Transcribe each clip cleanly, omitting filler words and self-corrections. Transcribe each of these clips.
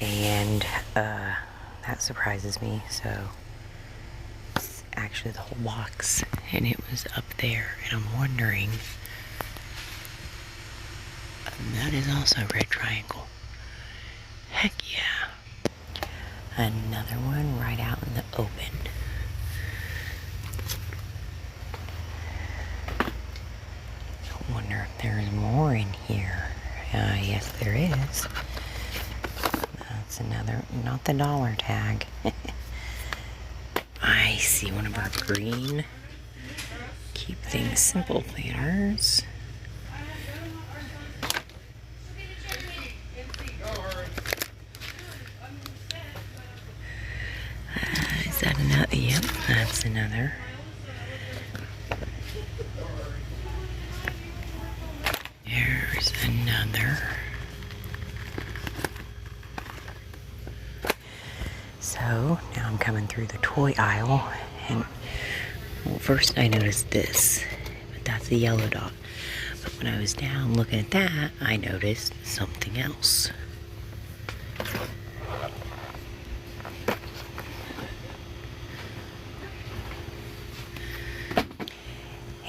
and that surprises me. So it's actually the whole box, and it was up there, and I'm wondering, that is also red triangle. Heck yeah. Another one right out in the open. I wonder if there's more in here. Yes, there is. That's another, not the dollar tag. I see one of our green Keep Things Simple planners. Is that another? Yep, that's another. There's another. So now I'm coming through the toy aisle, and well, first I noticed this, but that's a yellow dot. But when I was down looking at that, I noticed something else.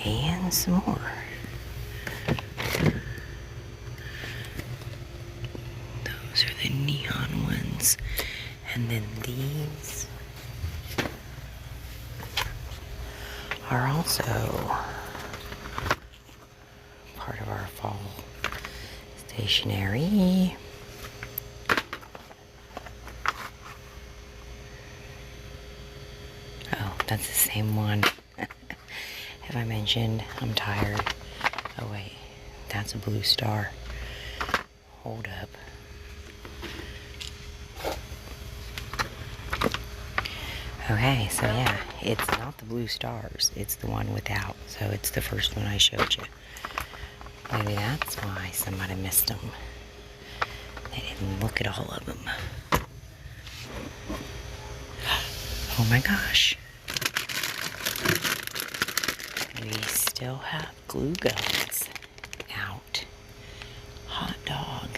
And some more. Those are the neon ones. And then these are also part of our fall stationery. Oh, that's the same one. Have I mentioned I'm tired? Oh wait, that's a blue star. Hold up. Okay, so yeah, it's not the blue stars, it's the one without. So it's the first one I showed you. Maybe that's why somebody missed them. They didn't look at all of them. Oh my gosh. We still have glue guns out. Hot dog.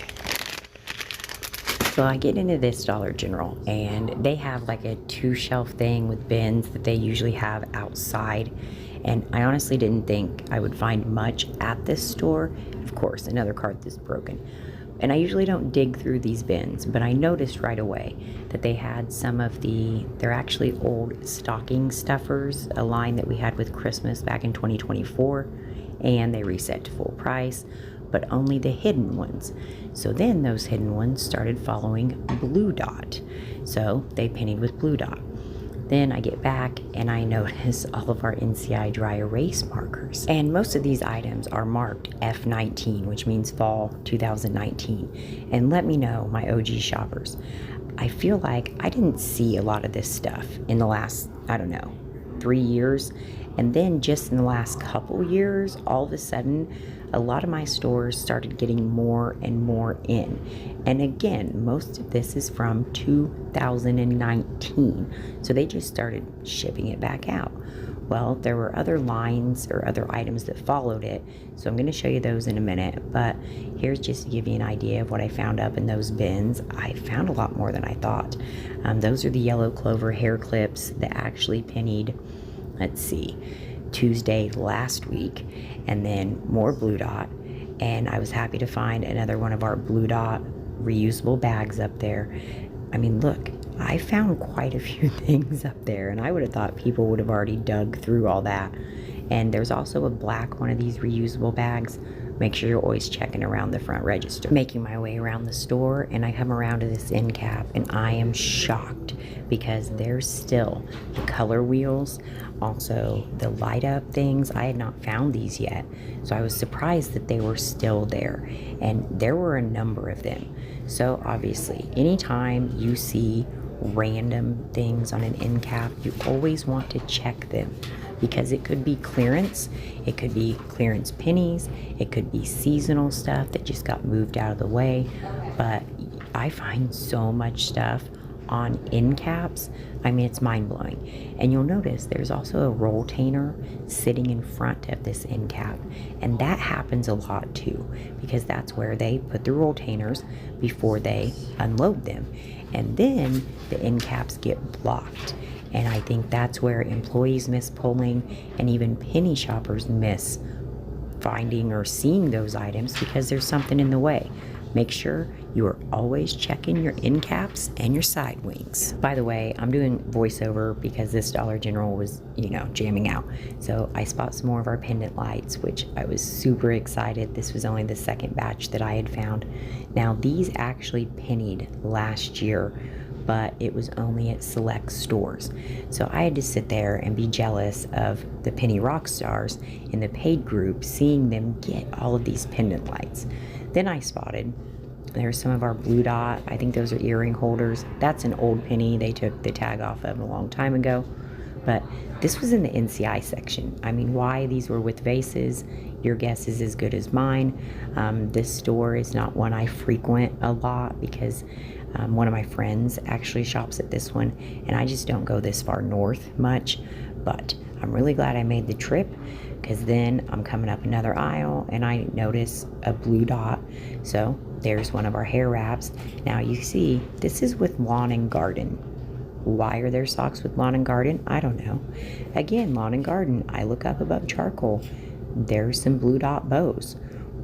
So I get into this Dollar General, and they have like a 2-shelf thing with bins that they usually have outside. And I honestly didn't think I would find much at this store. Of course, another cart that's broken. And I usually don't dig through these bins, but I noticed right away that they had some of they're actually old stocking stuffers, a line that we had with Christmas back in 2024, and they reset to full price, but only the hidden ones. So then those hidden ones started following Blue Dot. So they pennied with Blue Dot. Then I get back and I notice all of our NCI dry erase markers. And most of these items are marked F19, which means fall 2019. And let me know, my OG shoppers, I feel like I didn't see a lot of this stuff in the last, I don't know, 3 years. And then just in the last couple years, all of a sudden, a lot of my stores started getting more and more in. And again, most of this is from 2019. So they just started shipping it back out. Well, there were other lines or other items that followed it. So I'm going to show you those in a minute. But here's just to give you an idea of what I found up in those bins. I found a lot more than I thought. Those are the yellow clover hair clips that actually pennied, let's see, Tuesday last week, and then more Blue Dot. And I was happy to find another one of our Blue Dot reusable bags up there. I mean, look, I found quite a few things up there, and I would have thought people would have already dug through all that. And there's also a black one of these reusable bags. Make sure you're always checking around the front register. Making my way around the store, and I come around to this end cap, and I am shocked because there's still the color wheels, also the light up things. I had not found these yet, so I was surprised that they were still there, and there were a number of them. So obviously, anytime you see random things on an end cap, you always want to check them, because it could be clearance, it could be clearance pennies, it could be seasonal stuff that just got moved out of the way. But I find so much stuff on end caps, I mean, it's mind-blowing. And you'll notice there's also a rolltainer sitting in front of this end cap, and that happens a lot too, because that's where they put the rolltainers before they unload them, and then the end caps get blocked. And I think that's where employees miss pulling, and even penny shoppers miss finding or seeing those items because there's something in the way. Make sure you are always checking your end caps and your side wings. By the way, I'm doing voiceover because this Dollar General was, jamming out. So I spot some more of our pendant lights, which I was super excited. This was only the second batch that I had found. Now, these actually pennied last year, but it was only at select stores. So I had to sit there and be jealous of the penny rock stars in the paid group, seeing them get all of these pendant lights. Then I spotted there's some of our blue dot. I think those are earring holders. That's an old penny they took the tag off of a long time ago. But this was in the NCI section. I mean, why these were with vases, your guess is as good as mine. This store is not one I frequent a lot because one of my friends actually shops at this one, and I just don't go this far north much. But I'm really glad I made the trip, because then I'm coming up another aisle and I notice a blue dot. So there's one of our hair wraps. Now you see, this is with lawn and garden. Why are there socks with lawn and garden? I don't know. Again, lawn and garden, I look up above charcoal. There's some blue dot bows.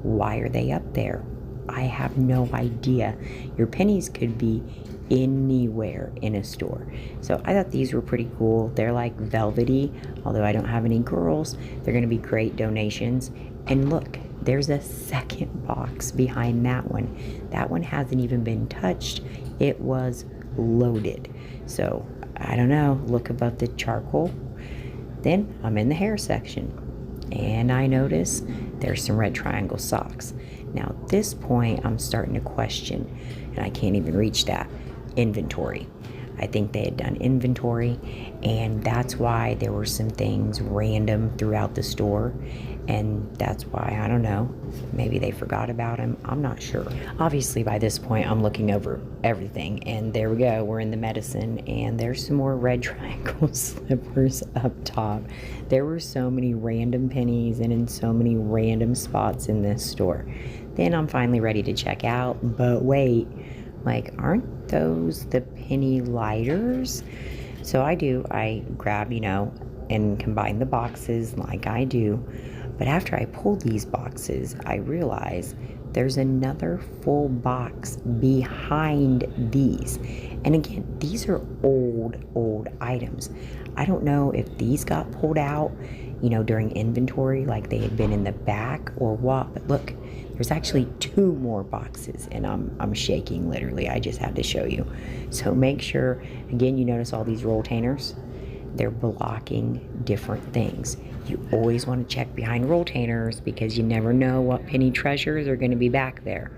Why are they up there? I have no idea. Your pennies could be anywhere in a store. So I thought these were pretty cool. They're like velvety, although I don't have any girls. They're gonna be great donations. And look, there's a second box behind that one. That one hasn't even been touched. It was loaded. So I don't know, look above the charcoal. Then I'm in the hair section and I notice there's some red triangle socks. Now at this point I'm starting to question, and I can't even reach that, inventory. I think they had done inventory, and that's why there were some things random throughout the store, and that's why, I don't know, maybe they forgot about them. I'm not sure. Obviously by this point I'm looking over everything, and there we go, we're in the medicine, and there's some more red triangle slippers up top. There were so many random pennies and in so many random spots in this store. Then I'm finally ready to check out, but wait, like, aren't those the penny lighters? So I grab, and combine the boxes like I do. But after I pull these boxes, I realize there's another full box behind these. And again, these are old items. I don't know if these got pulled out, during inventory, like they had been in the back or what, but look, there's actually 2 more boxes, and I'm shaking literally. I just had to show you. So make sure, again, you notice all these rolltainers, they're blocking different things. You always want to check behind rolltainers because you never know what penny treasures are going to be back there.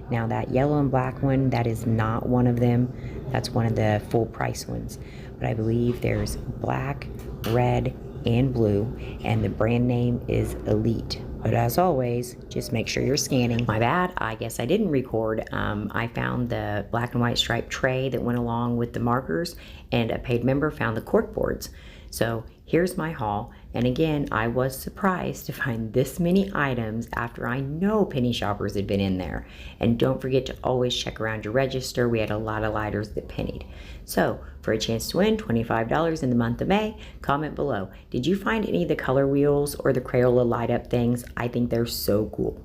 Now that yellow and black one, that is not one of them. That's one of the full price ones. But I believe there's black, red, and blue, and the brand name is Elite. But as always, just make sure you're scanning. My bad, I guess I didn't record. I found the black and white striped tray that went along with the markers, and a paid member found the cork boards. So here's my haul, and again, I was surprised to find this many items after I know penny shoppers had been in there. And don't forget to always check around your register. We had a lot of lighters that pennied. So for a chance to win $25 in the month of May, comment below. Did you find any of the color wheels or the Crayola light up things? I think they're so cool.